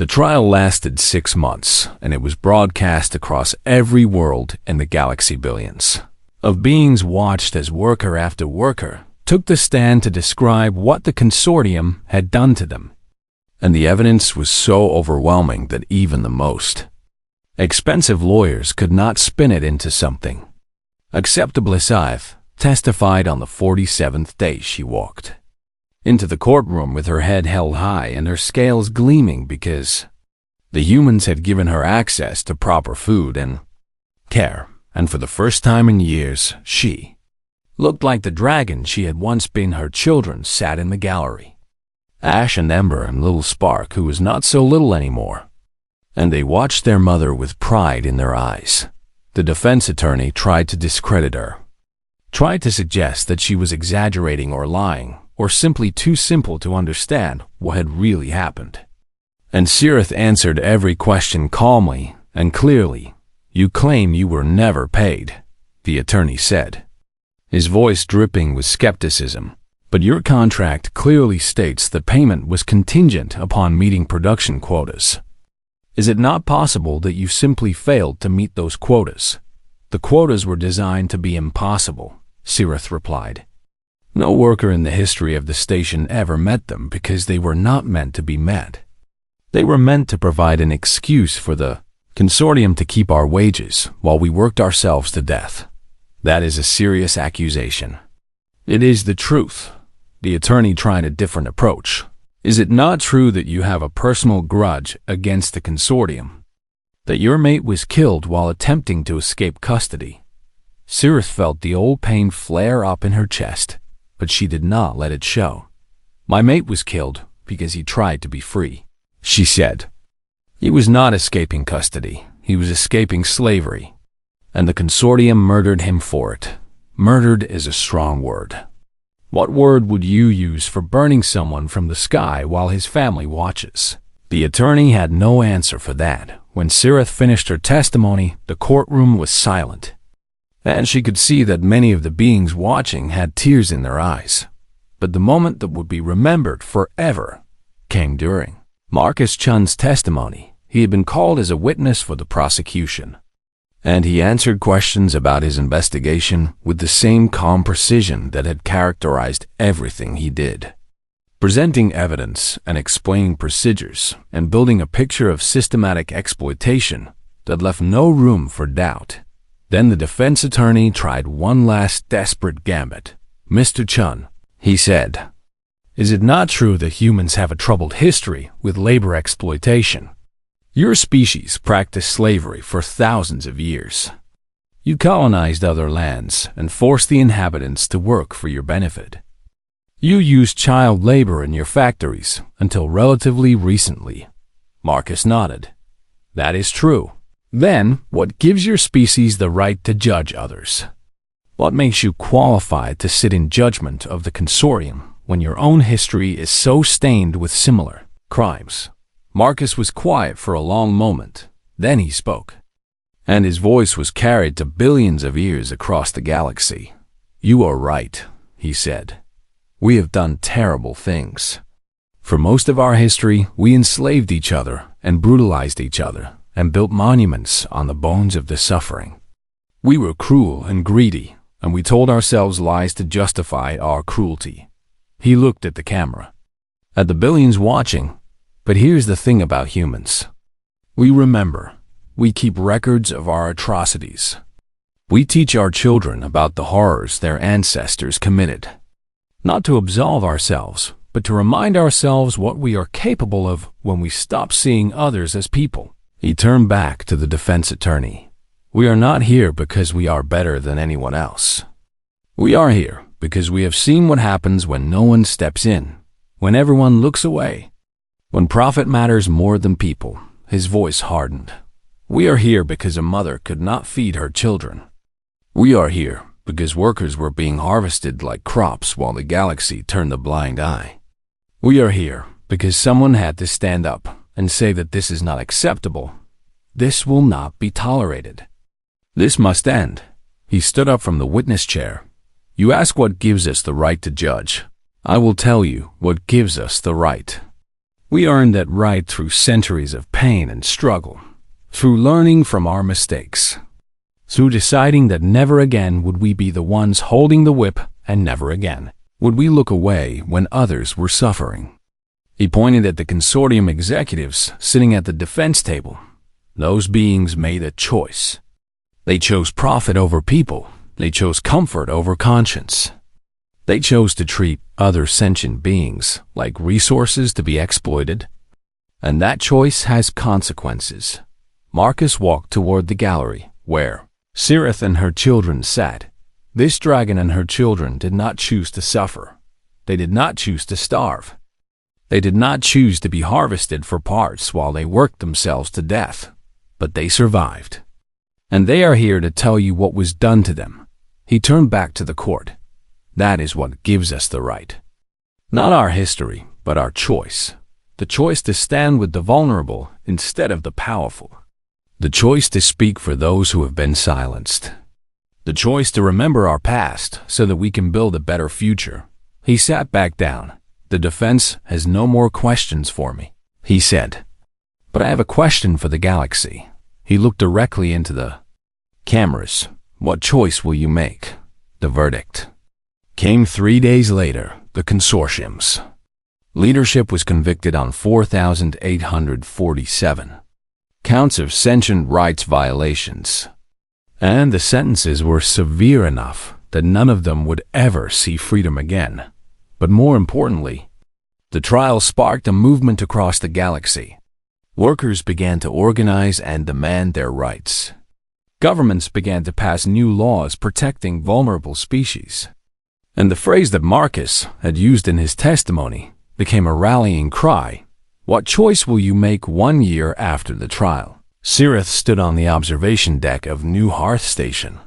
The trial lasted 6 months, and it was broadcast across every world in the galaxy. Billions of beings watched as worker after worker took the stand to describe what the consortium had done to them. And the evidence was so overwhelming that even the most expensive lawyers could not spin it into something acceptable. Scythe testified on the 47th day. She walked into the courtroom with her head held high and her scales gleaming because the humans had given her access to proper food and care, and for the first time in years, she looked like the dragon she had once been. Her children sat in the gallery, Ash and Ember and little Spark, who was not so little anymore, and they watched their mother with pride in their eyes. The defense attorney tried to discredit her, tried to suggest that she was exaggerating or lying, or simply too simple to understand what had really happened. And Sirith answered every question calmly and clearly. "You claim you were never paid," the attorney said, his voice dripping with skepticism. "But your contract clearly states the payment was contingent upon meeting production quotas. Is it not possible that you simply failed to meet those quotas?" "The quotas were designed to be impossible," Sirith replied. "No worker in the history of the station ever met them because they were not meant to be met. They were meant to provide an excuse for the consortium to keep our wages while we worked ourselves to death. That is a serious accusation." "It is the truth." The attorney tried a different approach. "Is it not true that you have a personal grudge against the consortium? That your mate was killed while attempting to escape custody?" Sirith felt the old pain flare up in her chest, but she did not let it show. "My mate was killed because he tried to be free," she said. "He was not escaping custody. He was escaping slavery. And the consortium murdered him for it." Murdered is a strong word. What word would you use for burning someone from the sky while his family watches? The attorney had no answer for that. When Sirith finished her testimony, the courtroom was silent, and she could see that many of the beings watching had tears in their eyes. But the moment that would be remembered forever came during Marcus Chun's testimony. He had been called as a witness for the prosecution, and he answered questions about his investigation with the same calm precision that had characterized everything he did, presenting evidence and explaining procedures and building a picture of systematic exploitation that left no room for doubt. Then the defense attorney tried one last desperate gambit. "Mr. Chun," he said, "is it not true that humans have a troubled history with labor exploitation? Your species practiced slavery for thousands of years. You colonized other lands and forced the inhabitants to work for your benefit. You used child labor in your factories until relatively recently." Marcus nodded. "That is true. Then, what gives your species the right to judge others? What makes you qualified to sit in judgment of the consortium when your own history is so stained with similar crimes?" Marcus was quiet for a long moment. Then he spoke, and his voice was carried to billions of ears across the galaxy. "You are right," he said. "We have done terrible things. For most of our history, we enslaved each other and brutalized each other and built monuments on the bones of the suffering. We were cruel and greedy, and we told ourselves lies to justify our cruelty." He looked at the camera, at the billions watching. "But here's the thing about humans. We remember. We keep records of our atrocities. We teach our children about the horrors their ancestors committed, not to absolve ourselves, but to remind ourselves what we are capable of when we stop seeing others as people." He turned back to the defense attorney. "We are not here because we are better than anyone else. We are here because we have seen what happens when no one steps in, when everyone looks away, when profit matters more than people." His voice hardened. "We are here because a mother could not feed her children. We are here because workers were being harvested like crops while the galaxy turned a blind eye. We are here because someone had to stand up and say that this is not acceptable. This will not be tolerated. This must end." He stood up from the witness chair. "You ask what gives us the right to judge. I will tell you what gives us the right. We earned that right through centuries of pain and struggle, through learning from our mistakes, through deciding that never again would we be the ones holding the whip, and never again would we look away when others were suffering. He pointed at the consortium executives sitting at the defense table. Those beings made a choice. They chose profit over people. They chose comfort over conscience. They chose to treat other sentient beings like resources to be exploited. And that choice has consequences. Marcus walked toward the gallery, where Cirith and her children sat. This dragon and her children did not choose to suffer. They did not choose to starve. They did not choose to be harvested for parts while they worked themselves to death. But they survived. And they are here to tell you what was done to them. He turned back to the court. That is what gives us the right. Not our history, but our choice. The choice to stand with the vulnerable instead of the powerful. The choice to speak for those who have been silenced. The choice to remember our past so that we can build a better future. He sat back down. The defense has no more questions for me, he said. But I have a question for the galaxy. He looked directly into the cameras. What choice will you make? The verdict came 3 days later. The consortium's leadership was convicted on 4,847 counts of sentient rights violations. And the sentences were severe enough that none of them would ever see freedom again. But more importantly, the trial sparked a movement across the galaxy. Workers began to organize and demand their rights. Governments began to pass new laws protecting vulnerable species. And the phrase that Marcus had used in his testimony became a rallying cry. What choice will you make 1 year after the trial? Cirith stood on the observation deck of New Hearth Station,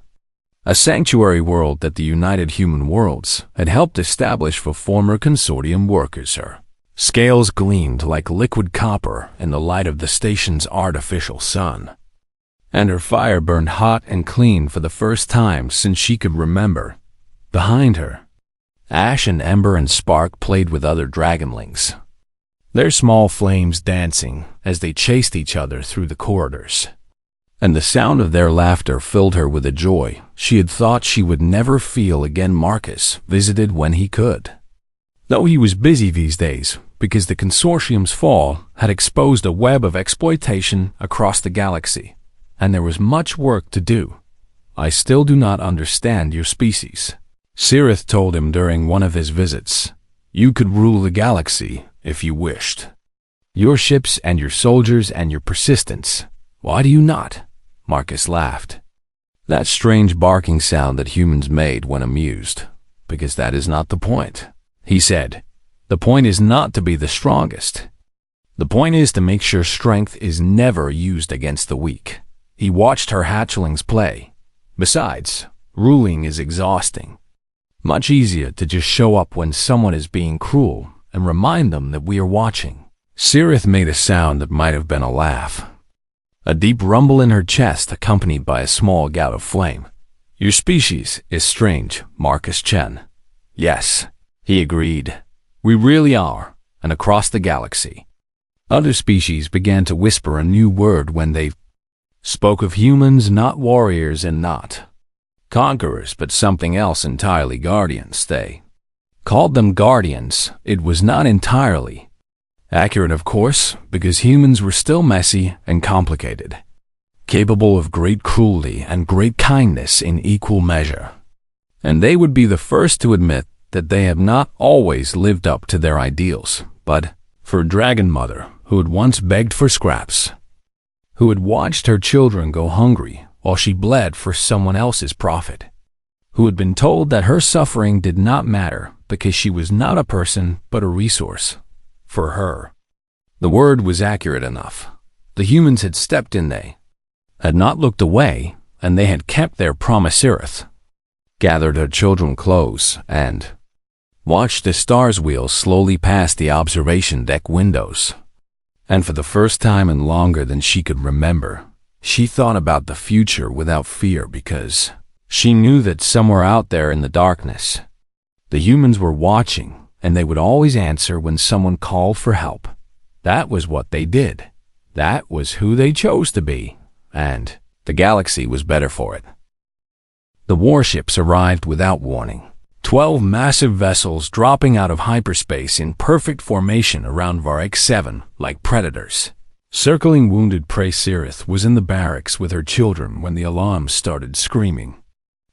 a sanctuary world that the United Human Worlds had helped establish for former consortium workers. Her scales gleamed like liquid copper in the light of the station's artificial sun, and her fire burned hot and clean for the first time since she could remember. Behind her, ash and ember and spark played with other dragonlings, their small flames dancing as they chased each other through the corridors. And the sound of their laughter filled her with a joy she had thought she would never feel again. Marcus visited when he could, though he was busy these days because the consortium's fall had exposed a web of exploitation across the galaxy, and there was much work to do. I still do not understand your species, Cirith told him during one of his visits. You could rule the galaxy if you wished. Your ships and your soldiers and your persistence. Why do you not? Marcus laughed. That strange barking sound that humans made when amused. Because that is not the point, he said. The point is not to be the strongest. The point is to make sure strength is never used against the weak. He watched her hatchlings play. Besides, ruling is exhausting. Much easier to just show up when someone is being cruel and remind them that we are watching. Cirith made a sound that might have been a laugh. A deep rumble in her chest accompanied by a small gout of flame. Your species is strange, Marcus Chen. Yes, he agreed. We really are, and across the galaxy. Other species began to whisper a new word when they spoke of humans, not warriors and not conquerors, but something else entirely. Guardians. They called them guardians. It was not entirely accurate, of course, because humans were still messy and complicated, capable of great cruelty and great kindness in equal measure. And they would be the first to admit that they have not always lived up to their ideals. But for Dragon Mother, who had once begged for scraps, who had watched her children go hungry while she bled for someone else's profit, who had been told that her suffering did not matter because she was not a person but a resource. For her, the word was accurate enough. The humans had stepped in, they had not looked away, and they had kept their promise. Cirith gathered her children close and watched the stars wheel slowly past the observation deck windows. And for the first time in longer than she could remember, she thought about the future without fear, because she knew that somewhere out there in the darkness, the humans were watching, and they would always answer when someone called for help. That was what they did. That was who they chose to be. And the galaxy was better for it. The warships arrived without warning. 12 massive vessels dropping out of hyperspace in perfect formation around Varek 7 like predators. Circling wounded prey, Sirith was in the barracks with her children when the alarm started screaming.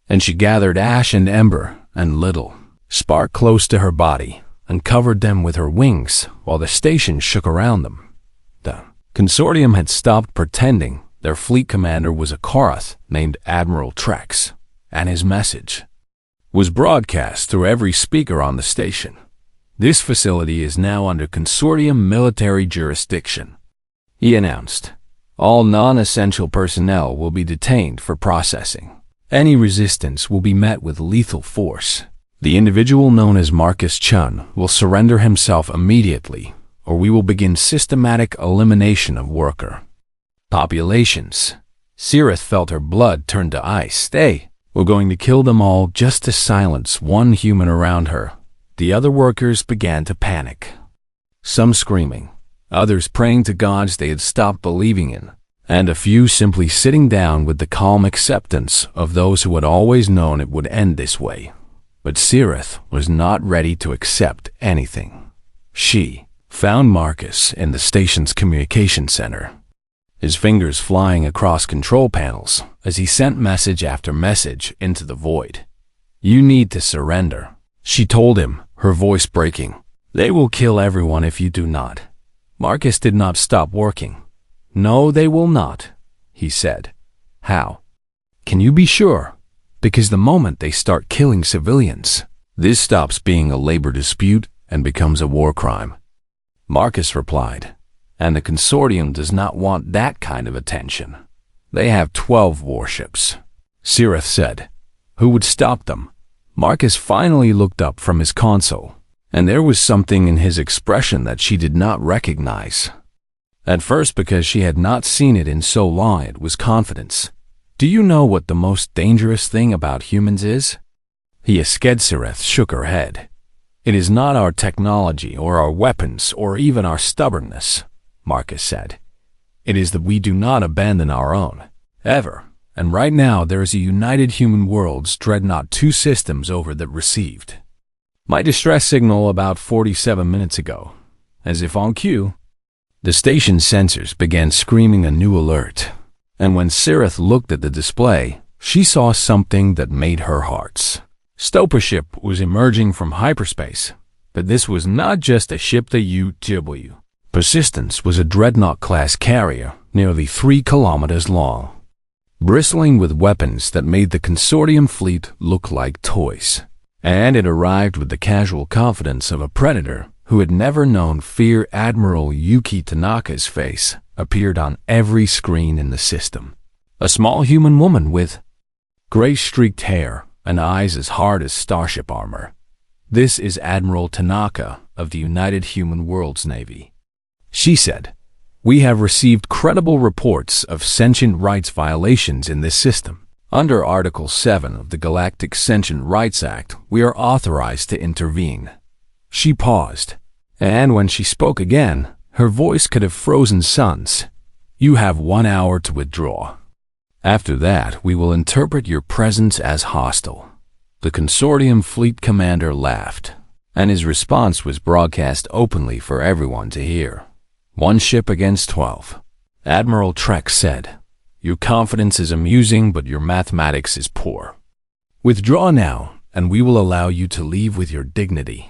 And she gathered ash and ember and little spark close to her body and covered them with her wings while the station shook around them. The consortium had stopped pretending their fleet commander was a Korath named Admiral Trex, and his message was broadcast through every speaker on the station. This facility is now under consortium military jurisdiction, he announced. All non-essential personnel will be detained for processing. Any resistance will be met with lethal force. The individual known as Marcus Chun will surrender himself immediately, or we will begin systematic elimination of worker populations. Sirith felt her blood turn to ice. We're going to kill them all just to silence one human around her. The other workers began to panic. Some screaming, others praying to gods they had stopped believing in, and a few simply sitting down with the calm acceptance of those who had always known it would end this way. But Sirith was not ready to accept anything. She found Marcus in the station's communication center, his fingers flying across control panels as he sent message after message into the void. You need to surrender, she told him, her voice breaking. They will kill everyone if you do not. Marcus did not stop working. No, they will not, he said. How? Can you be sure? Because the moment they start killing civilians, this stops being a labor dispute and becomes a war crime. Marcus replied. And the consortium does not want that kind of attention. They have 12 warships, Sirith said. Who would stop them? Marcus finally looked up from his console, and there was something in his expression that she did not recognize. At first, because she had not seen it in so long, it was confidence. Do you know what the most dangerous thing about humans is? Sirith shook her head. It is not our technology or our weapons or even our stubbornness, Marcus said. It is that we do not abandon our own, ever. And right now there is a United Human Worlds Dreadnought 2 systems over that received my distress signal about 47 minutes ago. As if on cue, the station sensors began screaming a new alert. And when Sirith looked at the display, she saw something that made her hearts. Stopa ship was emerging from hyperspace, but this was not just a ship. The UW Persistence was a Dreadnought-class carrier nearly 3 kilometers long, bristling with weapons that made the consortium fleet look like toys. And it arrived with the casual confidence of a predator who had never known fear. Admiral Yuki Tanaka's face appeared on every screen in the system. A small human woman with gray-streaked hair and eyes as hard as starship armor. This is Admiral Tanaka of the United Human Worlds Navy, she said. We have received credible reports of sentient rights violations in this system. Under Article 7 of the Galactic Sentient Rights Act, we are authorized to intervene. She paused, and when she spoke again, her voice could have frozen suns. You have 1 hour to withdraw. After that, we will interpret your presence as hostile. The consortium fleet commander laughed, and his response was broadcast openly for everyone to hear. 1 ship against 12. Admiral Trex said, your confidence is amusing, but your mathematics is poor. Withdraw now, and we will allow you to leave with your dignity.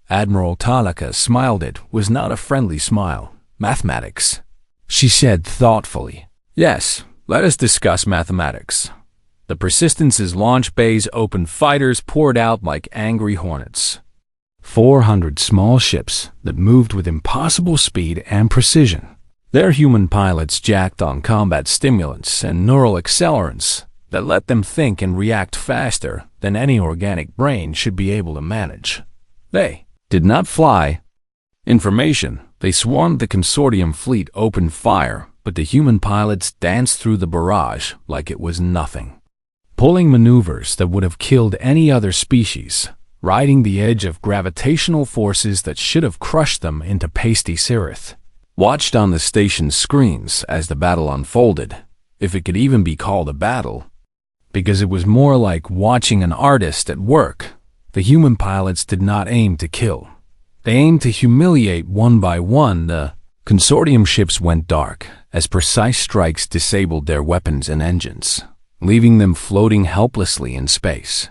Admiral Tanaka smiled. It was not a friendly smile. Mathematics, she said thoughtfully. Yes, let us discuss mathematics. The Persistence's launch bays opened. Fighters poured out like angry hornets. 400 small ships that moved with impossible speed and precision. Their human pilots jacked on combat stimulants and neural accelerants that let them think and react faster than any organic brain should be able to manage. They did not fly information. They swarmed the consortium fleet, opened fire, but the human pilots danced through the barrage like it was nothing, pulling maneuvers that would have killed any other species, riding the edge of gravitational forces that should have crushed them into pasty. Sirith watched on the station's screens as the battle unfolded, if it could even be called a battle, because it was more like watching an artist at work. The human pilots did not aim to kill. They aimed to humiliate one by one. The consortium ships went dark as precise strikes disabled their weapons and engines, leaving them floating helplessly in space.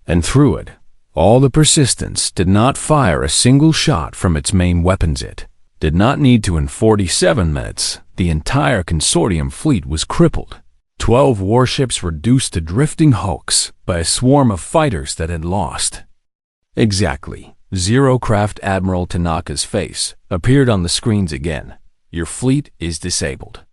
And through it, all the Persistence did not fire a single shot from its main weapons. It did not need to. In 47 minutes, the entire consortium fleet was crippled. 12 warships reduced to drifting hulks by a swarm of fighters that had lost. Exactly. Zero Craft Admiral Tanaka's face appeared on the screens again. Your fleet is disabled.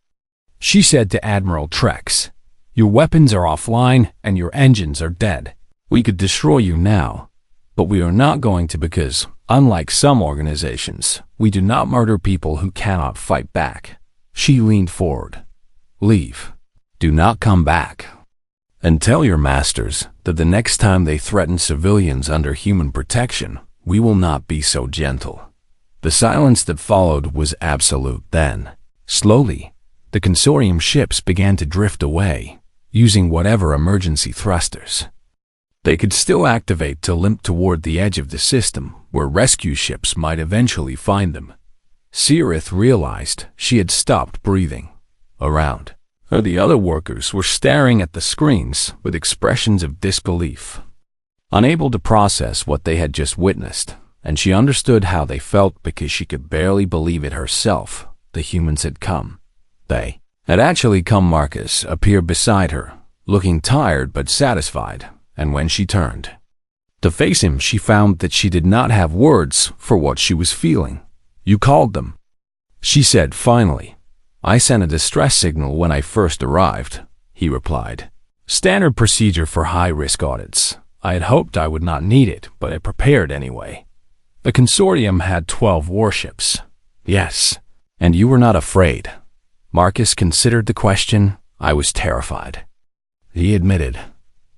She said to Admiral Trex, your weapons are offline and your engines are dead. We could destroy you now, but we are not going to because, unlike some organizations, we do not murder people who cannot fight back. She leaned forward. Leave. Do not come back. And tell your masters that the next time they threaten civilians under human protection, we will not be so gentle. The silence that followed was absolute then. Slowly, the consortium ships began to drift away, using whatever emergency thrusters they could still activate to limp toward the edge of the system, where rescue ships might eventually find them. Cirith realized she had stopped breathing. Around her, the other workers were staring at the screens with expressions of disbelief, unable to process what they had just witnessed, and she understood how they felt because she could barely believe it herself. The humans had come. They had actually come. Marcus appeared beside her, looking tired but satisfied, and when she turned to face him, she found that she did not have words for what she was feeling. You called them, she said finally. I sent a distress signal when I first arrived, he replied. Standard procedure for high-risk audits. I had hoped I would not need it, but I prepared anyway. The consortium had 12 warships. Yes, and you were not afraid. Marcus considered the question. I was terrified, he admitted.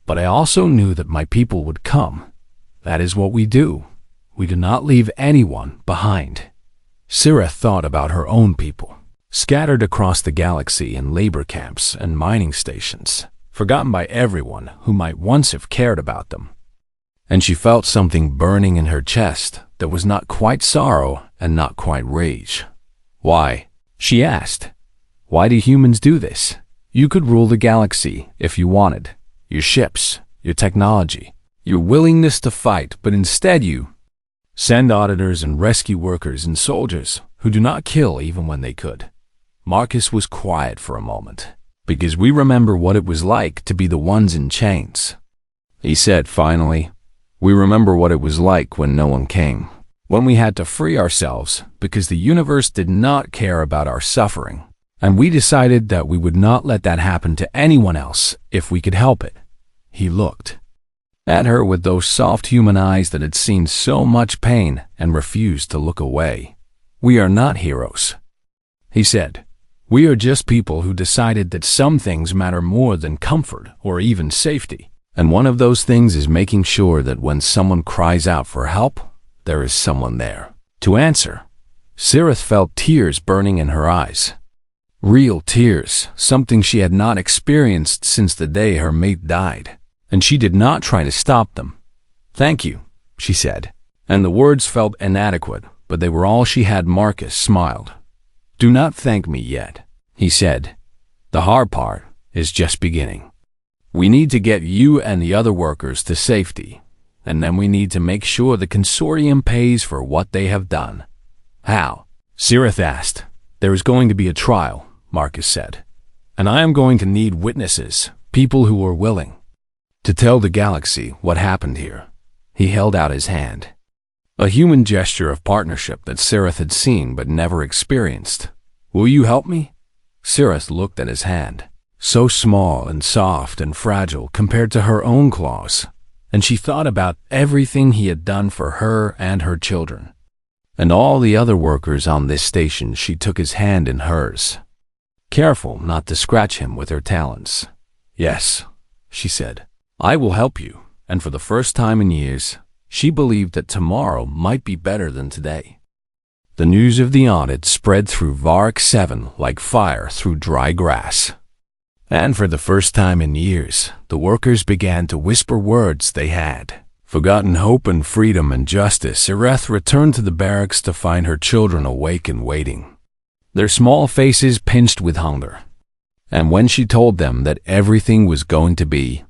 But I also knew that my people would come. That is what we do. We do not leave anyone behind. Cirith thought about her own people, scattered across the galaxy in labor camps and mining stations, forgotten by everyone who might once have cared about them. And she felt something burning in her chest that was not quite sorrow and not quite rage. Why? She asked. Why do humans do this? You could rule the galaxy if you wanted. Your ships, your technology, your willingness to fight, but instead you send auditors and rescue workers and soldiers who do not kill even when they could. Marcus was quiet for a moment, because we remember what it was like to be the ones in chains. He said finally, we remember what it was like when no one came, when we had to free ourselves because the universe did not care about our suffering, and we decided that we would not let that happen to anyone else if we could help it. He looked at her with those soft human eyes that had seen so much pain and refused to look away. We are not heroes, he said. We are just people who decided that some things matter more than comfort or even safety. And one of those things is making sure that when someone cries out for help, there is someone there to answer. Cirith felt tears burning in her eyes. Real tears, something she had not experienced since the day her mate died. And she did not try to stop them. Thank you, she said. And the words felt inadequate, but they were all she had. Marcus smiled. Do not thank me yet, he said. The hard part is just beginning. We need to get you and the other workers to safety, and then we need to make sure the consortium pays for what they have done. How? Cirith asked. There is going to be a trial, Marcus said, and I am going to need witnesses, people who are willing to tell the galaxy what happened here. He held out his hand, a human gesture of partnership that Cirith had seen but never experienced. Will you help me? Cirith looked at his hand, so small and soft and fragile compared to her own claws, and she thought about everything he had done for her and her children, and all the other workers on this station. She took his hand in hers, careful not to scratch him with her talons. Yes, she said, I will help you. And for the first time in years, she believed that tomorrow might be better than today. The news of the audit spread through Vark 7 like fire through dry grass. And for the first time in years, the workers began to whisper words they had forgotten hope and freedom and justice. Sireth returned to the barracks to find her children awake and waiting, their small faces pinched with hunger. And when she told them that everything was going to be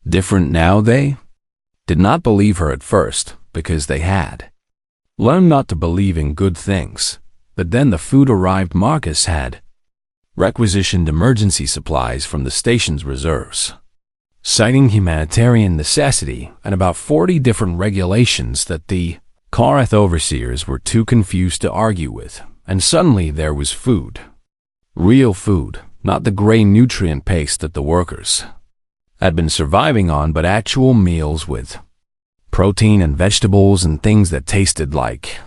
different now, they did not believe her at first, because they had learned not to believe in good things. But then the food arrived. Marcus had requisitioned emergency supplies from the station's reserves, citing humanitarian necessity and about 40 different regulations that the Karath overseers were too confused to argue with. And suddenly there was food. Real food, not the gray nutrient paste that the workers had been surviving on, but actual meals with protein and vegetables and things that tasted like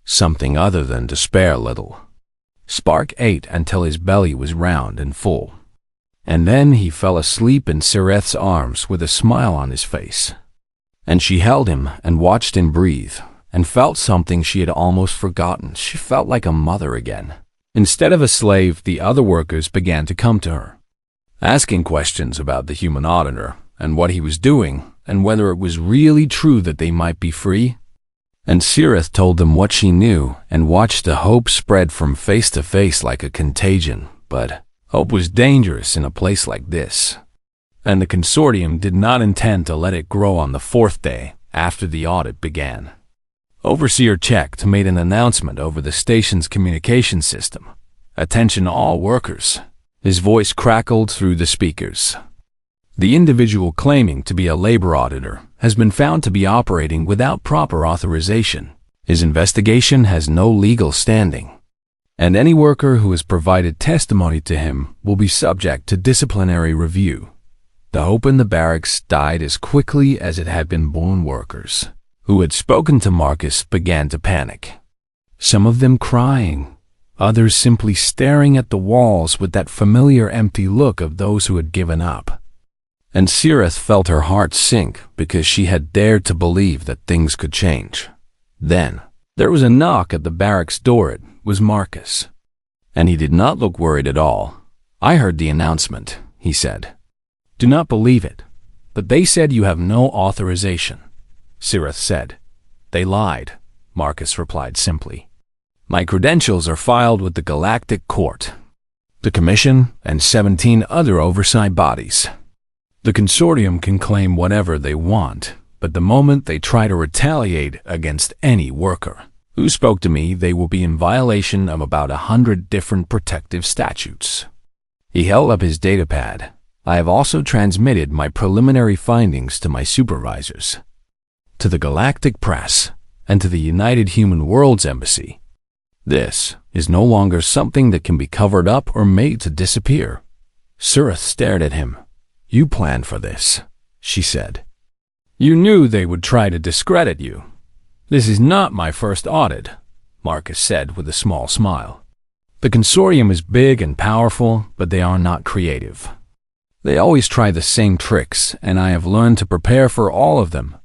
something other than despair. Little Spark ate until his belly was round and full, and then he fell asleep in Sireth's arms with a smile on his face. And she held him and watched him breathe, and felt something she had almost forgotten. She felt like a mother again. Instead of a slave, the other workers began to come to her, asking questions about the human auditor and what he was doing, and whether it was really true that they might be free. And Sireth told them what she knew and watched the hope spread from face to face like a contagion. But hope was dangerous in a place like this, and the consortium did not intend to let it grow. On the 4th day after the audit began, Overseer checked made an announcement over the station's communication system. Attention all workers. His voice crackled through the speakers. The individual claiming to be a labor auditor has been found to be operating without proper authorization. His investigation has no legal standing, and any worker who has provided testimony to him will be subject to disciplinary review. The hope in the barracks died as quickly as it had been born. Workers who had spoken to Marcus began to panic, some of them crying, others simply staring at the walls with that familiar empty look of those who had given up. And Sireth felt her heart sink because she had dared to believe that things could change. Then there was a knock at the barracks door. It was Marcus, and he did not look worried at all. "I heard the announcement," he said. "Do not believe it, but they said you have no authorization." Sireth said. "They lied," Marcus replied simply. "My credentials are filed with the Galactic Court, the Commission, and 17 other oversight bodies. The consortium can claim whatever they want, but the moment they try to retaliate against any worker who spoke to me, they will be in violation of about 100 different protective statutes." He held up his datapad. "I have also transmitted my preliminary findings to my supervisors, to the Galactic Press, and to the United Human Worlds Embassy. This is no longer something that can be covered up or made to disappear." Sireth stared at him. "You planned for this," she said. "You knew they would try to discredit you." "This is not my first audit," Marcus said with a small smile. "The consortium is big and powerful, but they are not creative. They always try the same tricks, and I have learned to prepare for all of them."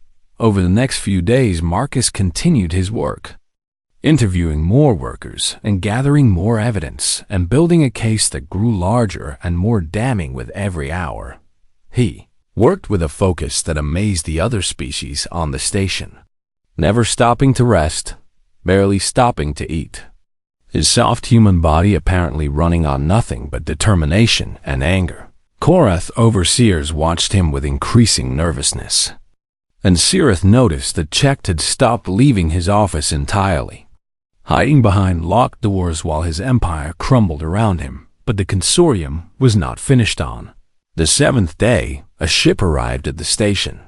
Over the next few days, Marcus continued his work, interviewing more workers and gathering more evidence and building a case that grew larger and more damning with every hour. He worked with a focus that amazed the other species on the station, never stopping to rest, barely stopping to eat. His soft human body apparently running on nothing but determination and anger. Korath overseers watched him with increasing nervousness, and Sireth noticed that Checht had stopped leaving his office entirely, hiding behind locked doors while his empire crumbled around him. But the consortium was not finished. On the 7th day, a ship arrived at the station,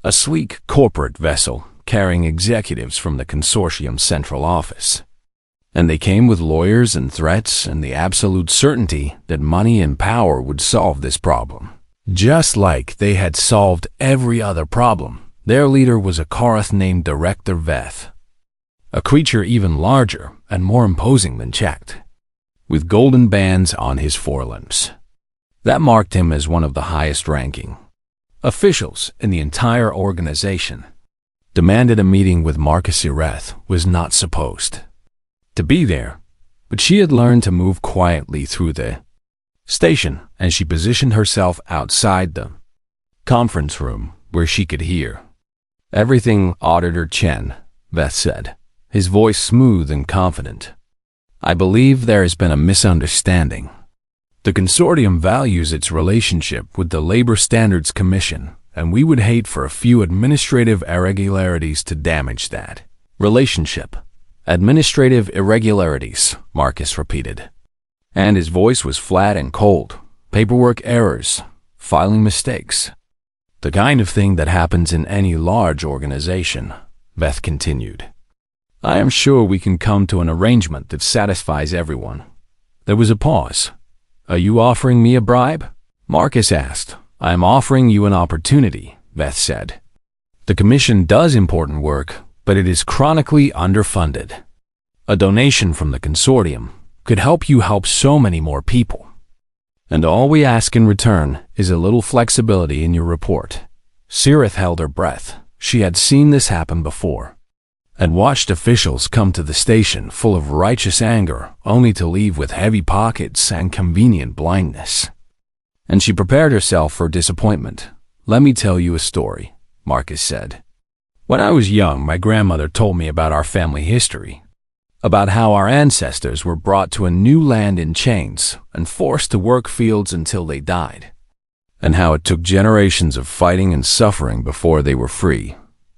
a sleek corporate vessel carrying executives from the consortium's central office. And they came with lawyers and threats and the absolute certainty that money and power would solve this problem. Just like they had solved every other problem, their leader was a Korath named Director Veth, a creature even larger and more imposing than Checht, with golden bands on his forelimbs. That marked him as one of the highest-ranking officials in the entire organization. Demanded a meeting with Marcus Sireth, was not supposed to be there, but she had learned to move quietly through the station, and she positioned herself outside the conference room where she could hear everything. Auditor Chen, Veth said, his voice smooth and confident. I believe there has been a misunderstanding. The consortium values its relationship with the Labor Standards Commission, and we would hate for a few administrative irregularities to damage that relationship. Administrative irregularities, Marcus repeated. And his voice was flat and cold. Paperwork errors, filing mistakes. The kind of thing that happens in any large organization, Veth continued. I am sure we can come to an arrangement that satisfies everyone. There was a pause. Are you offering me a bribe? Marcus asked. I am offering you an opportunity, Veth said. The commission does important work, but it is chronically underfunded. A donation from the consortium could help you help so many more people. And all we ask in return is a little flexibility in your report. Sirith held her breath. She had seen this happen before, and watched officials come to the station full of righteous anger, only to leave with heavy pockets and convenient blindness. And she prepared herself for disappointment. Let me tell you a story, Marcus said. When I was young, my grandmother told me about our family history, about how our ancestors were brought to a new land in chains and forced to work fields until they died, and how it took generations of fighting and suffering before they were free.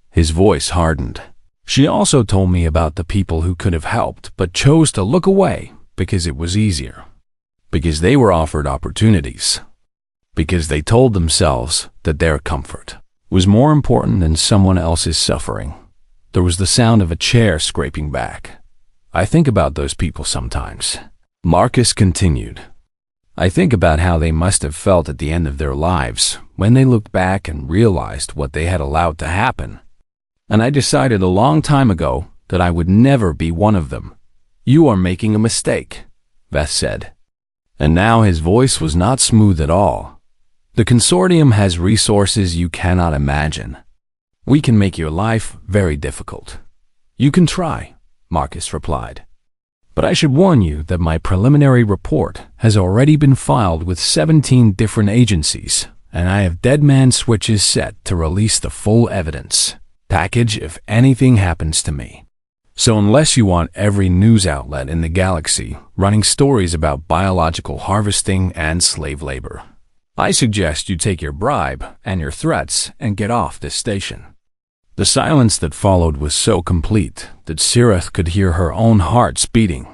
His voice hardened. She also told me about the people who could have helped but chose to look away because it was easier, because they were offered opportunities, because they told themselves that their comfort was more important than someone else's suffering. There was the sound of a chair scraping back. I think about those people sometimes. Marcus continued. I think about how they must have felt at the end of their lives when they looked back and realized what they had allowed to happen. And I decided a long time ago that I would never be one of them. You are making a mistake, Veth said. And now his voice was not smooth at all. The consortium has resources you cannot imagine. We can make your life very difficult. You can try, Marcus replied. But I should warn you that my preliminary report has already been filed with 17 different agencies, and I have dead man switches set to release the full evidence package if anything happens to me. So unless you want every news outlet in the galaxy running stories about biological harvesting and slave labor, I suggest you take your bribe and your threats and get off this station. The silence that followed was so complete that Sirith could hear her own heart beating.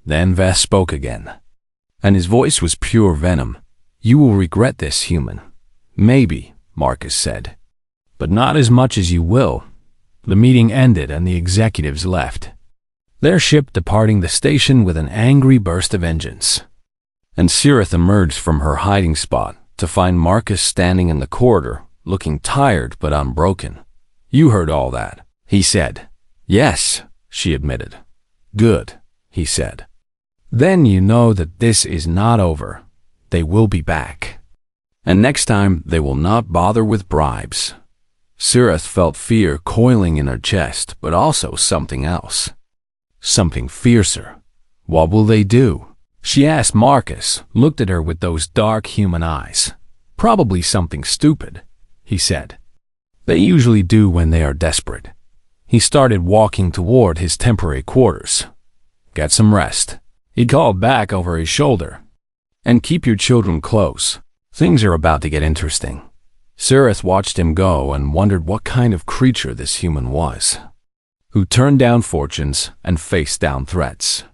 Then Veth spoke again, and his voice was pure venom. You will regret this, human. Maybe, Marcus said, but not as much as you will. The meeting ended and the executives left, their ship departing the station with an angry burst of engines. And Sirith emerged from her hiding spot to find Marcus standing in the corridor, looking tired but unbroken. You heard all that, he said. Yes, she admitted. Good, he said. Then you know that this is not over. They will be back. And next time they will not bother with bribes. Sirith felt fear coiling in her chest, but also something else. Something fiercer. What will they do? She asked. Marcus looked at her with those dark human eyes. Probably something stupid, he said. They usually do when they are desperate. He started walking toward his temporary quarters. Get some rest, he called back over his shoulder. And keep your children close. Things are about to get interesting. Sirith watched him go and wondered what kind of creature this human was, who turned down fortunes and faced down threats,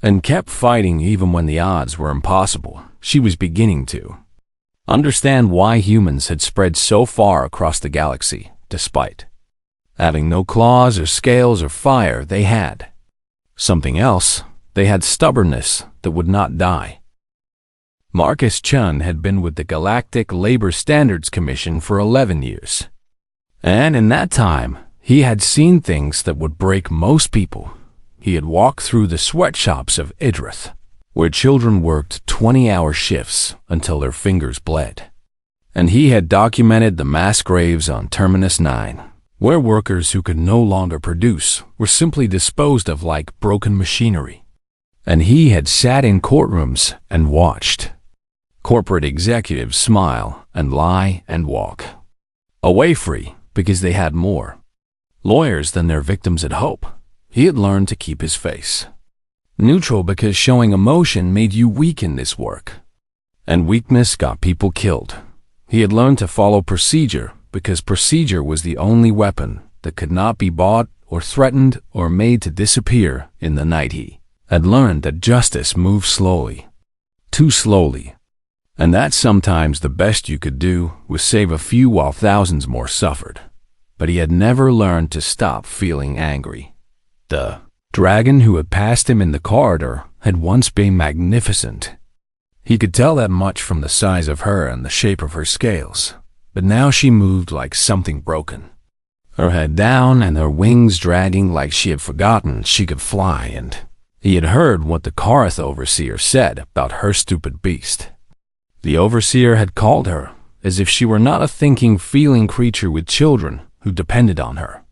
and kept fighting even when the odds were impossible. She was beginning to understand why humans had spread so far across the galaxy, despite having no claws or scales or fire. They had something else. They had stubbornness that would not die. Marcus Chun had been with the Galactic Labor Standards Commission for 11 years. And in that time, he had seen things that would break most people. He had walked through the sweatshops of Idrith, where children worked 20-hour shifts until their fingers bled. And he had documented the mass graves on Terminus 9, where workers who could no longer produce were simply disposed of like broken machinery. And he had sat in courtrooms and watched corporate executives smile and lie and walk away free because they had more lawyers than their victims had hoped. He had learned to keep his face neutral because showing emotion made you weak in this work, and weakness got people killed. He had learned to follow procedure because procedure was the only weapon that could not be bought or threatened or made to disappear in the night. He had learned that justice moves slowly, too slowly, and that sometimes the best you could do was save a few while thousands more suffered. But he had never learned to stop feeling angry. The dragon who had passed him in the corridor had once been magnificent. He could tell that much from the size of her and the shape of her scales, but now she moved like something broken, her head down and her wings dragging like she had forgotten she could fly. And he had heard what the Korath overseer said about her stupid beast. The overseer had called her as if she were not a thinking, feeling creature with children who depended on her,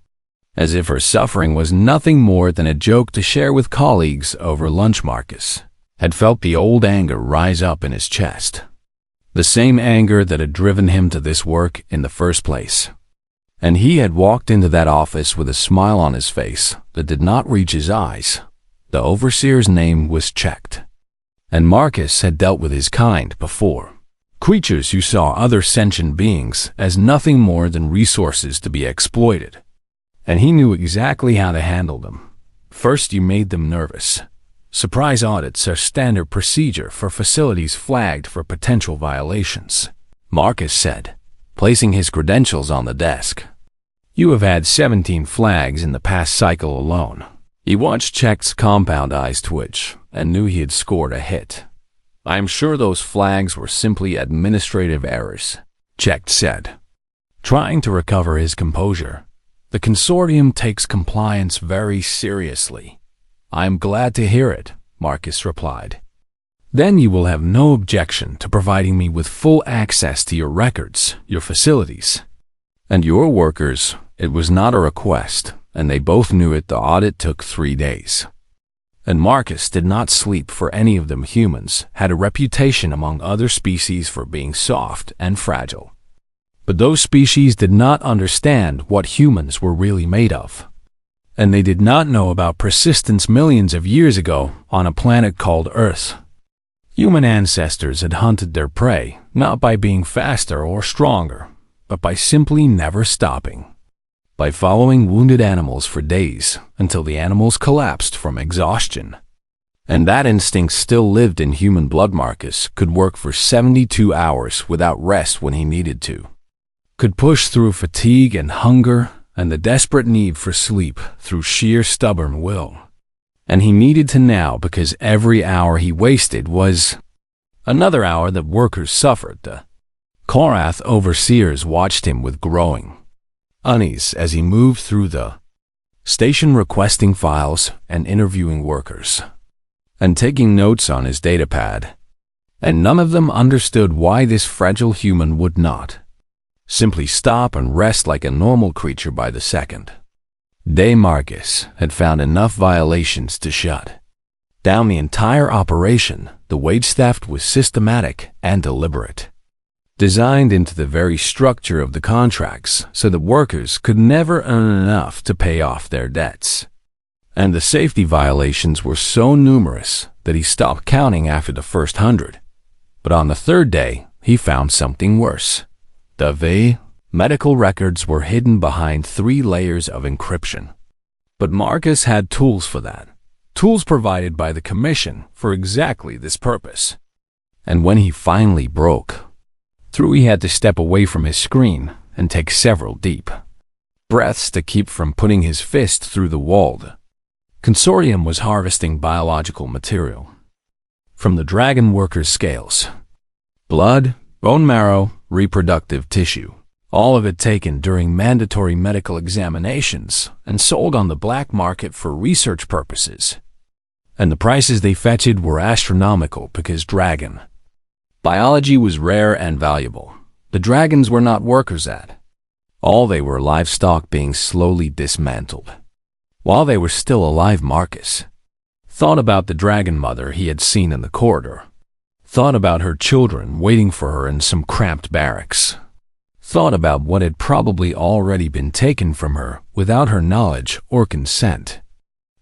as if her suffering was nothing more than a joke to share with colleagues over lunch. Marcus had felt the old anger rise up in his chest, the same anger that had driven him to this work in the first place. And he had walked into that office with a smile on his face that did not reach his eyes. The overseer's name was checked, and Marcus had dealt with his kind before. Creatures who saw other sentient beings as nothing more than resources to be exploited, and he knew exactly how to handle them. First, you made them nervous. Surprise audits are standard procedure for facilities flagged for potential violations, Marcus said, placing his credentials on the desk. You have had 17 flags in the past cycle alone. He watched Check's compound eyes twitch and knew he had scored a hit. I am sure those flags were simply administrative errors, Check said, trying to recover his composure. The consortium takes compliance very seriously. I am glad to hear it, Marcus replied. Then you will have no objection to providing me with full access to your records, your facilities, and your workers. It was not a request, and they both knew it. The audit took 3 days. And Marcus did not sleep, for any of them humans had a reputation among other species for being soft and fragile. But those species did not understand what humans were really made of. And they did not know about persistence millions of years ago on a planet called Earth. Human ancestors had hunted their prey not by being faster or stronger, but by simply never stopping. By following wounded animals for days until the animals collapsed from exhaustion. And that instinct still lived in human blood. Marcus could work for 72 hours without rest when he needed to, could push through fatigue and hunger and the desperate need for sleep through sheer stubborn will. And he needed to now, because every hour he wasted was another hour that workers suffered. The Korath overseers watched him with growing unease as he moved through the station, requesting files and interviewing workers and taking notes on his datapad. And none of them understood why this fragile human would not simply stop and rest like a normal creature by the second day. Marcus had found enough violations to shut down the entire operation. The wage theft was systematic and deliberate, designed into the very structure of the contracts so that workers could never earn enough to pay off their debts. And the safety violations were so numerous that he stopped counting after the first 100. But on the third day, he found something worse. The medical records were hidden behind 3 layers of encryption. But Marcus had tools for that, tools provided by the Commission for exactly this purpose. And when he finally broke through, he had to step away from his screen and take several deep breaths to keep from putting his fist through the wall. The consortium was harvesting biological material from the dragon workers' scales, blood, bone marrow, reproductive tissue, all of it taken during mandatory medical examinations and sold on the black market for research purposes. And the prices they fetched were astronomical because dragon biology was rare and valuable. The dragons were not workers at All they were livestock being slowly dismantled. While they were still alive, Marcus thought about the dragon mother he had seen in the corridor, thought about her children waiting for her in some cramped barracks, thought about what had probably already been taken from her without her knowledge or consent.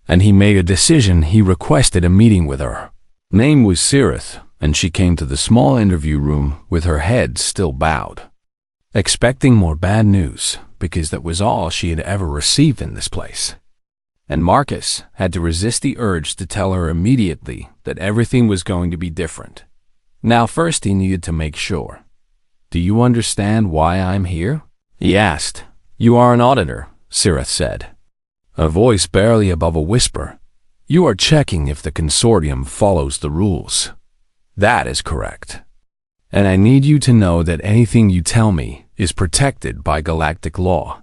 And he made a decision. He requested a meeting with her. Name was Sirith, and she came to the small interview room with her head still bowed, expecting more bad news, because that was all she had ever received in this place. And Marcus had to resist the urge to tell her immediately that everything was going to be different. Now first he needed to make sure. "Do you understand why I'm here?" he asked. "You are an auditor," Sirith said, a voice barely above a whisper. "You are checking if the consortium follows the rules." "That is correct. And I need you to know that anything you tell me is protected by galactic law.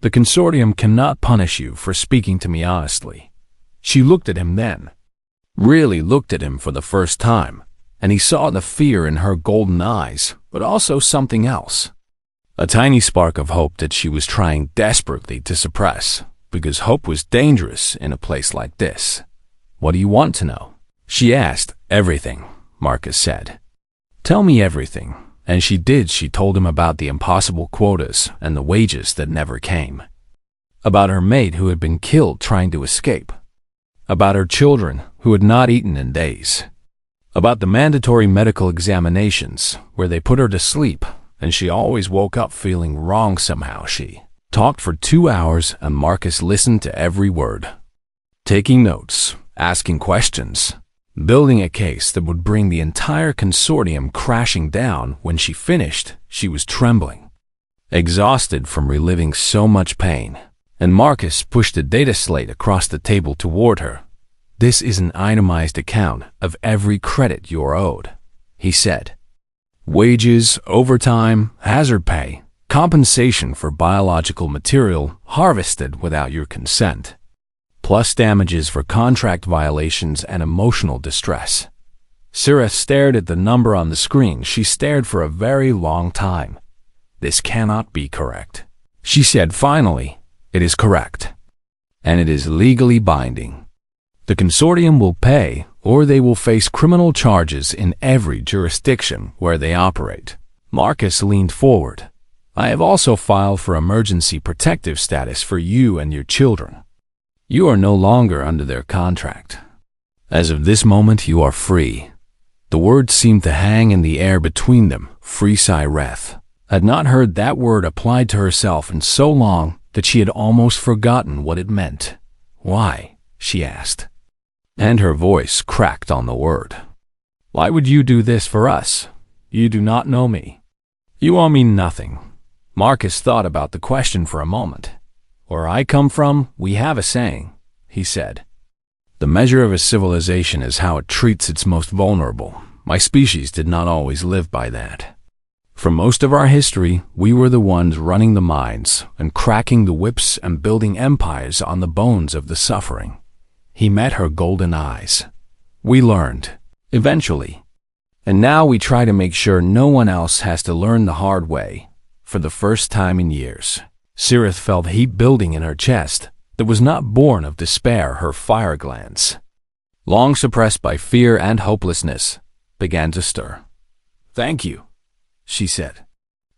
The consortium cannot punish you for speaking to me honestly." She looked at him then, really looked at him for the first time, and he saw the fear in her golden eyes, but also something else. A tiny spark of hope that she was trying desperately to suppress, because hope was dangerous in a place like this. "What do you want to know?" she asked. "Everything," Marcus said. "Tell me everything." And she did. She told him about the impossible quotas and the wages that never came, about her mate who had been killed trying to escape, about her children who had not eaten in days, about the mandatory medical examinations where they put her to sleep, and she always woke up feeling wrong somehow. She talked for 2 hours, and Marcus listened to every word, taking notes, asking questions, building a case that would bring the entire consortium crashing down. When she finished, she was trembling, exhausted from reliving so much pain, and Marcus pushed a data slate across the table toward her. "This is an itemized account of every credit you're owed," he said. "Wages, overtime, hazard pay, compensation for biological material harvested without your consent, plus damages for contract violations and emotional distress." Sirith stared at the number on the screen. She stared for a very long time. "This cannot be correct," she said finally. "It is correct, and it is legally binding. The consortium will pay, or they will face criminal charges in every jurisdiction where they operate." Marcus leaned forward. "I have also filed for emergency protective status for you and your children. You are no longer under their contract. As of this moment, you are free." The word seemed to hang in the air between them. Free. Sirith had not heard that word applied to herself in so long that she had almost forgotten what it meant. "Why?" she asked, and her voice cracked on the word. "Why would you do this for us? You do not know me. You owe me nothing." Marcus thought about the question for a moment. "Where I come from, we have a saying," he said. "The measure of a civilization is how it treats its most vulnerable. My species did not always live by that. For most of our history, we were the ones running the mines and cracking the whips and building empires on the bones of the suffering." He met her golden eyes. "We learned, eventually. And now we try to make sure no one else has to learn the hard way, for the first time in years." Sirith felt heat building in her chest that was not born of despair. Her fire glands, long suppressed by fear and hopelessness, began to stir. "Thank you," she said.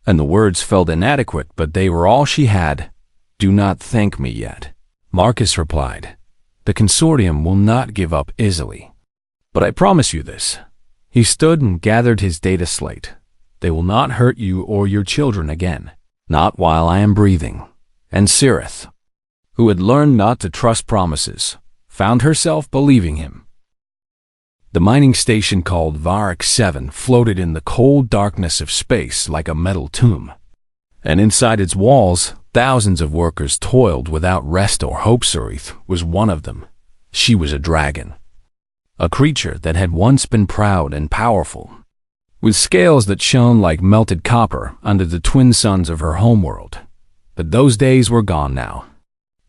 And the words felt inadequate, but they were all she had. "Do not thank me yet," Marcus replied. "The consortium will not give up easily. But I promise you this." He stood and gathered his data slate. "They will not hurt you or your children again. Not while I am breathing." And Sirith, who had learned not to trust promises, found herself believing him. The mining station called Varak 7 floated in the cold darkness of space like a metal tomb. And inside its walls, thousands of workers toiled without rest or hope. Sirith was one of them. She was a dragon, a creature that had once been proud and powerful, with scales that shone like melted copper under the twin suns of her homeworld. But those days were gone now.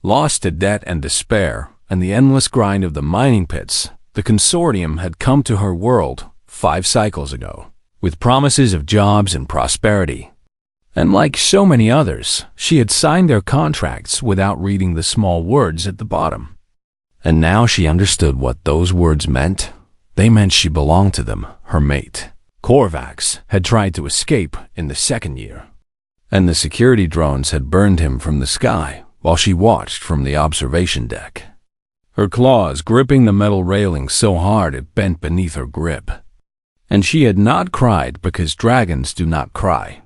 Lost to debt and despair and the endless grind of the mining pits, the consortium had come to her world 5 cycles ago, with promises of jobs and prosperity. And like so many others, she had signed their contracts without reading the small words at the bottom. And now she understood what those words meant. They meant she belonged to them, her mate. Korvax had tried to escape in the second year, and the security drones had burned him from the sky while she watched from the observation deck, her claws gripping the metal railing so hard it bent beneath her grip. And she had not cried because dragons do not cry.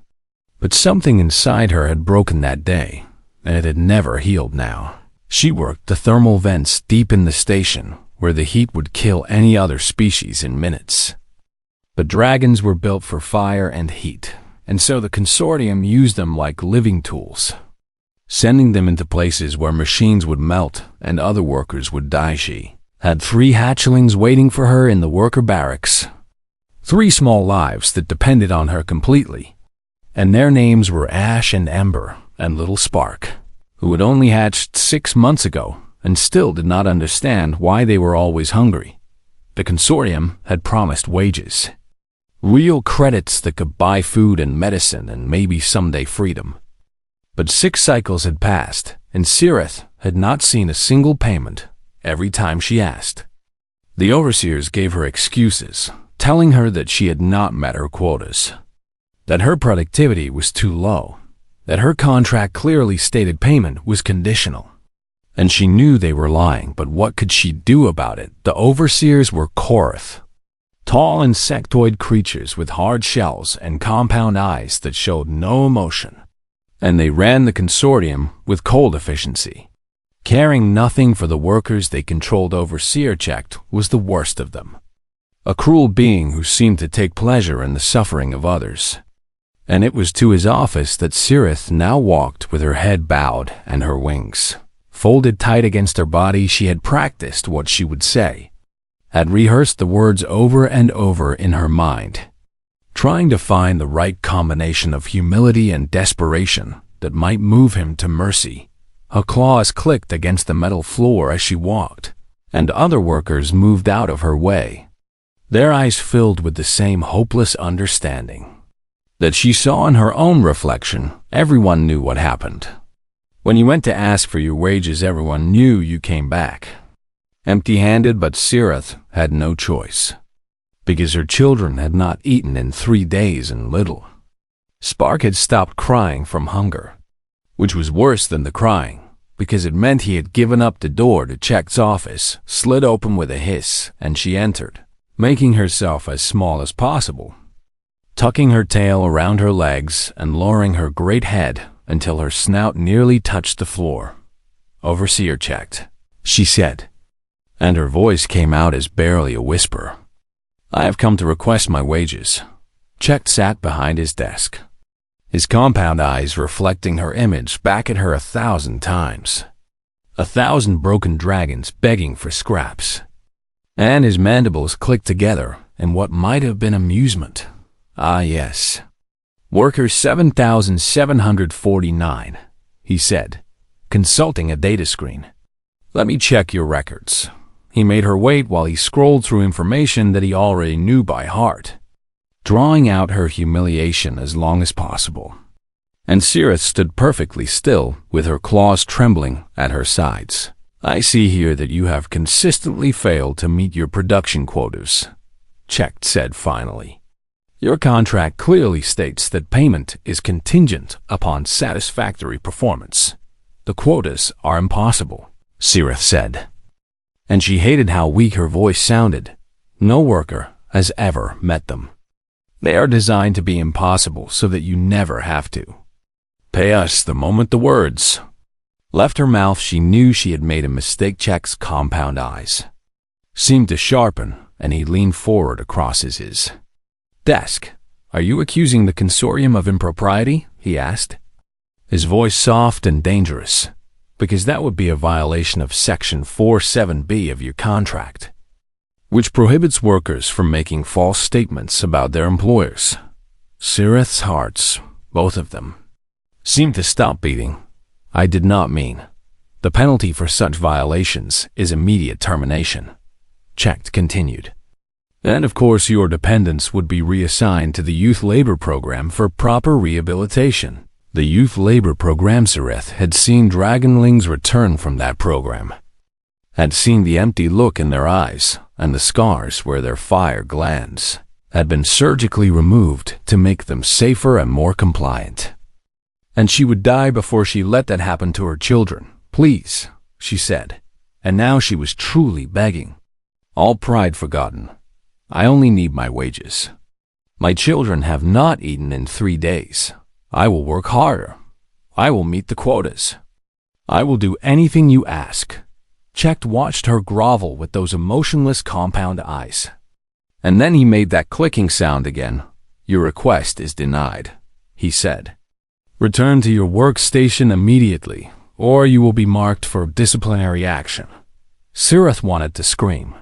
But something inside her had broken that day, and it had never healed now. She worked the thermal vents deep in the station, where the heat would kill any other species in minutes. But dragons were built for fire and heat, and so the consortium used them like living tools, sending them into places where machines would melt and other workers would die. She had 3 hatchlings waiting for her in the worker barracks, 3 small lives that depended on her completely, and their names were Ash and Ember and Little Spark, who had only hatched 6 months ago and still did not understand why they were always hungry. The consortium had promised wages, real credits that could buy food and medicine and maybe someday freedom. But 6 cycles had passed, and Sirith had not seen a single payment every time she asked. The overseers gave her excuses, telling her that she had not met her quotas, that her productivity was too low, that her contract clearly stated payment was conditional. And she knew they were lying, but what could she do about it? The overseers were Korath, tall insectoid creatures with hard shells and compound eyes that showed no emotion. And they ran the consortium with cold efficiency. Caring nothing for the workers they controlled, Overseer checked was the worst of them. A cruel being who seemed to take pleasure in the suffering of others. And it was to his office that Sirith now walked with her head bowed and her wings folded tight against her body. She had practiced what she would say, had rehearsed the words over and over in her mind, trying to find the right combination of humility and desperation that might move him to mercy. Her claws clicked against the metal floor as she walked, and other workers moved out of her way, their eyes filled with the same hopeless understanding that she saw in her own reflection. Everyone knew what happened. When you went to ask for your wages, everyone knew you came back empty-handed, but Sirith had no choice, because her children had not eaten in 3 days, and Little Spark had stopped crying from hunger, which was worse than the crying, because it meant he had given up. The door to Check's office slid open with a hiss, and she entered, making herself as small as possible, tucking her tail around her legs and lowering her great head until her snout nearly touched the floor. "Overseer checked," she said, and her voice came out as barely a whisper. "I have come to request my wages." Check sat behind his desk, his compound eyes reflecting her image back at her 1,000 times. 1,000 broken dragons begging for scraps. And his mandibles clicked together in what might have been amusement. "Ah, yes. Workers 7,749, he said, consulting a data screen. "Let me check your records." He made her wait while he scrolled through information that he already knew by heart, drawing out her humiliation as long as possible. And Sirith stood perfectly still, with her claws trembling at her sides. "I see here that you have consistently failed to meet your production quotas," Check said finally. "Your contract clearly states that payment is contingent upon satisfactory performance. The quotas are impossible," Sirith said. And she hated how weak her voice sounded. No worker has ever met them. They are designed to be impossible so that you never have to. "Pay us the moment the words left her mouth." She knew she had made a mistake. Check's compound eyes seemed to sharpen, and he leaned forward across his desk. "Are you accusing the consortium of impropriety?" he asked, his voice soft and dangerous, "because that would be a violation of Section 47B of your contract, which prohibits workers from making false statements about their employers." Sirith's hearts, both of them, seemed to stop beating. "I did not mean. The penalty for such violations is immediate termination," Check continued. And of course your dependents would be reassigned to the youth labor program for proper rehabilitation. The youth labor program Sirith had seen dragonlings return from that program, had seen the empty look in their eyes and the scars where their fire glands had been surgically removed to make them safer and more compliant. And she would die before she let that happen to her children. Please, she said, and now she was truly begging. All pride forgotten. I only need my wages. My children have not eaten in 3 days. I will work harder. I will meet the quotas. I will do anything you ask. Checked watched her grovel with those emotionless compound eyes. And then he made that clicking sound again. Your request is denied, he said. Return to your workstation immediately, or you will be marked for disciplinary action. Sirith wanted to scream,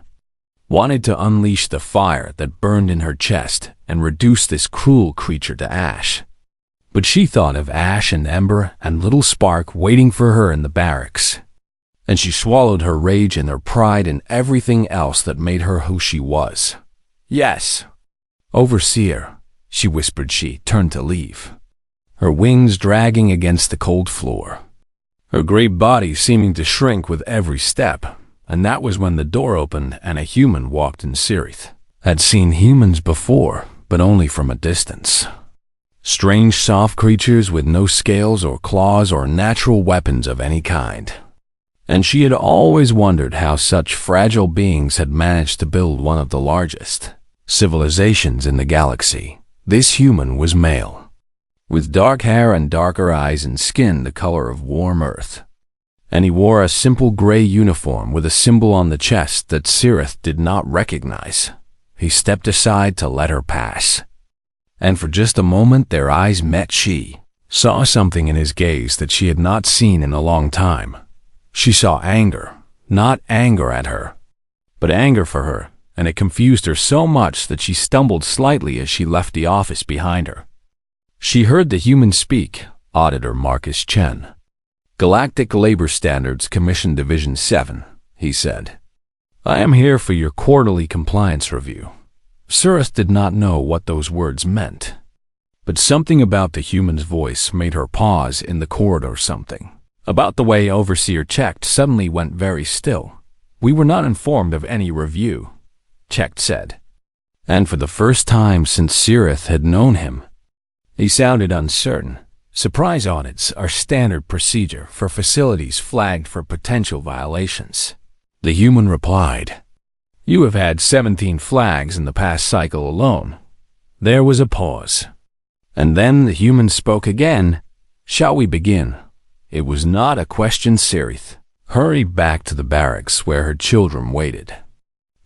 wanted to unleash the fire that burned in her chest and reduce this cruel creature to ash. But she thought of ash and ember and little spark waiting for her in the barracks. And she swallowed her rage and her pride and everything else that made her who she was. Yes. Overseer, she whispered. She turned to leave, her wings dragging against the cold floor, her great body seeming to shrink with every step. And that was when the door opened and a human walked in. Sirith had seen humans before, but only from a distance. Strange soft creatures with no scales or claws or natural weapons of any kind. And she had always wondered how such fragile beings had managed to build one of the largest civilizations in the galaxy. This human was male, with dark hair and darker eyes and skin the color of warm earth. And he wore a simple gray uniform with a symbol on the chest that Sirith did not recognize. He stepped aside to let her pass. And for just a moment their eyes met. She saw something in his gaze that she had not seen in a long time. She saw anger, not anger at her, but anger for her, and it confused her so much that she stumbled slightly as she left the office behind her. She heard the human speak, Auditor Marcus Chen. Galactic Labor Standards Commission Division 7, he said. I am here for your quarterly compliance review. Sirith did not know what those words meant, but something about the human's voice made her pause in the corridor. Something about the way Overseer checked suddenly went very still. We were not informed of any review, Checked said. And for the first time since Sirith had known him, he sounded uncertain. Surprise audits are standard procedure for facilities flagged for potential violations. The human replied, You have had 17 flags in the past cycle alone. There was a pause. And then the human spoke again. Shall we begin? It was not a question. Sirith hurried back to the barracks where her children waited.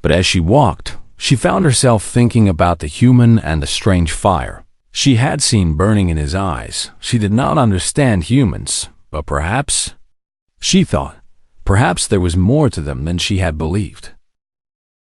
But as she walked, she found herself thinking about the human and the strange fire she had seen burning in his eyes. She did not understand humans, but perhaps, she thought, perhaps there was more to them than she had believed.